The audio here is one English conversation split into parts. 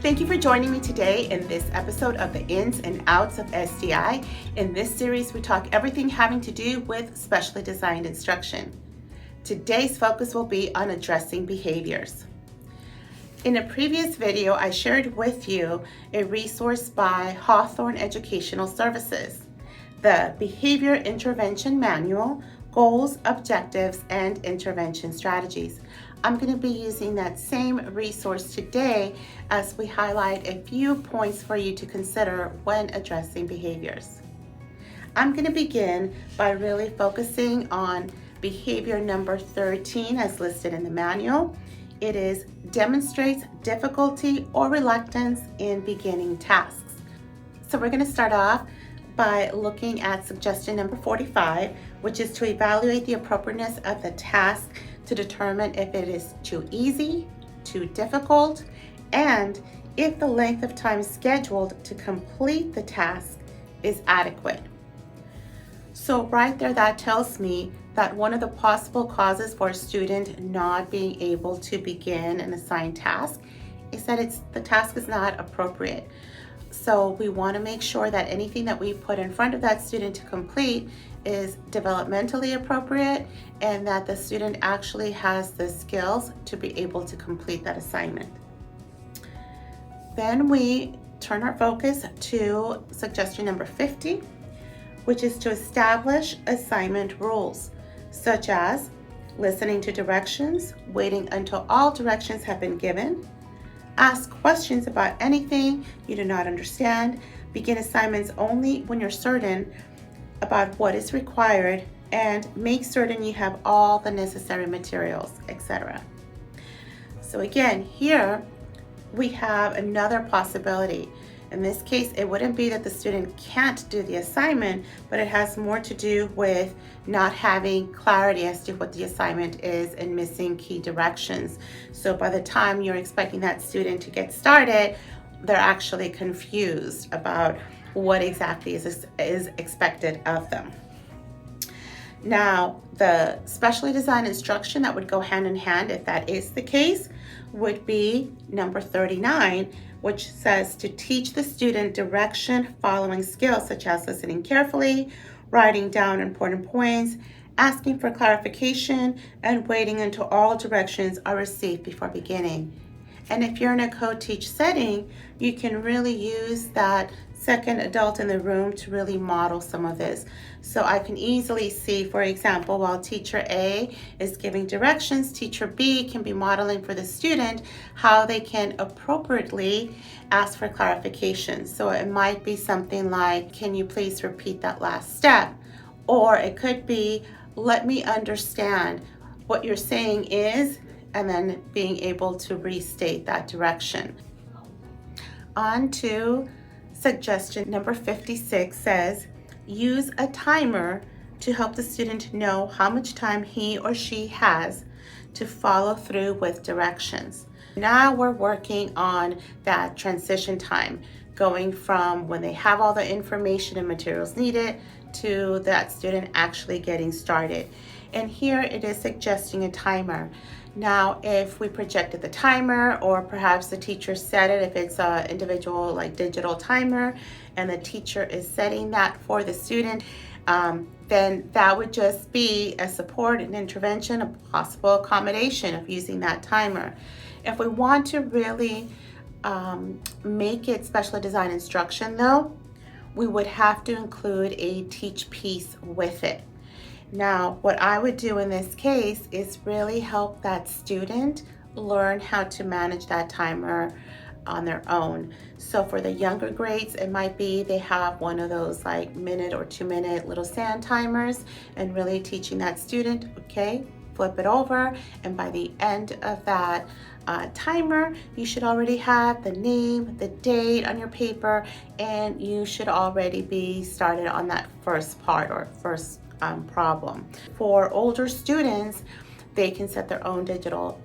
Thank you for joining me today in this episode of the Ins and Outs of SDI. In this series, we talk everything having to do with specially designed instruction. Today's focus will be on addressing behaviors. In a previous video, I shared with you a resource by Hawthorne Educational Services, the Behavior Intervention Manual, Goals, Objectives, and Intervention Strategies. I'm going to be using that same resource today as we highlight a few points for you to consider when addressing behaviors. I'm going to begin by really focusing on behavior number 13 as listed in the manual. It is demonstrates difficulty or reluctance in beginning tasks. So we're going to start off by looking at suggestion number 45, which is to evaluate the appropriateness of the task to determine if it is too easy, too difficult, and if the length of time scheduled to complete the task is adequate. So right there, that tells me that one of the possible causes for a student not being able to begin an assigned task is that the task is not appropriate. So we want to make sure that anything that we put in front of that student to complete is developmentally appropriate and that the student actually has the skills to be able to complete that assignment. Then we turn our focus to suggestion number 50, which is to establish assignment rules, such as listening to directions, waiting until all directions have been given, ask questions about anything you do not understand, begin assignments only when you're certain about what is required, and make certain you have all the necessary materials, etc. So again, here we have another possibility. In this case, it wouldn't be that the student can't do the assignment, but it has more to do with not having clarity as to what the assignment is and missing key directions. So by the time you're expecting that student to get started, they're actually confused about what exactly is expected of them. Now, the specially designed instruction that would go hand in hand, if that is the case, would be number 39, which says to teach the student direction following skills such as listening carefully, writing down important points, asking for clarification, and waiting until all directions are received before beginning. And if you're in a co-teach setting, you can really use that second adult in the room to really model some of this. So I can easily see, for example, while teacher A is giving directions, teacher B can be modeling for the student how they can appropriately ask for clarification. So it might be something like, can you please repeat that last step? Or it could be, let me understand what you're saying is, and then being able to restate that direction. On to suggestion number 56 says, use a timer to help the student know how much time he or she has to follow through with directions. Now we're working on that transition time, going from when they have all the information and materials needed to that student actually getting started. And here it is suggesting a timer. Now, if we projected the timer, or perhaps the teacher set it, if it's an individual like digital timer, and the teacher is setting that for the student, then that would just be a support and intervention, a possible accommodation of using that timer. If we want to really make it specially designed instruction though, we would have to include a teach piece with it. Now, what I would do in this case is really help that student learn how to manage that timer on their own. So for the younger grades, it might be they have one of those like minute or 2 minute little sand timers, and really teaching that student, okay, flip it over, and by the end of that timer, you should already have the name, the date on your paper, and you should already be started on that first part or first problem. For older students, they can set their own digital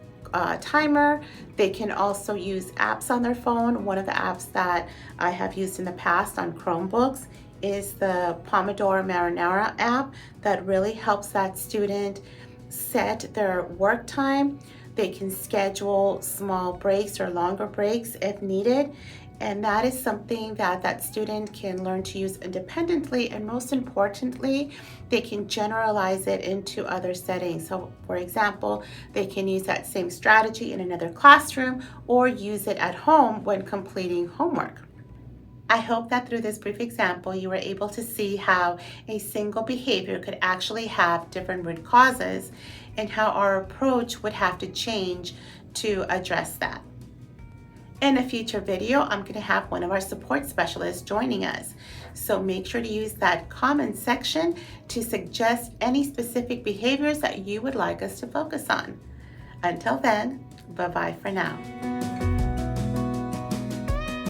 timer. They can also use apps on their phone. One of the apps that I have used in the past on Chromebooks is the Pomodoro Marinara app that really helps that student set their work time They can schedule small breaks or longer breaks if needed. And that is something that that student can learn to use independently. And most importantly, they can generalize it into other settings. So for example, they can use that same strategy in another classroom or use it at home when completing homework. I hope that through this brief example, you were able to see how a single behavior could actually have different root causes and how our approach would have to change to address that. In a future video, I'm going to have one of our support specialists joining us. So make sure to use that comment section to suggest any specific behaviors that you would like us to focus on. Until then, bye-bye for now.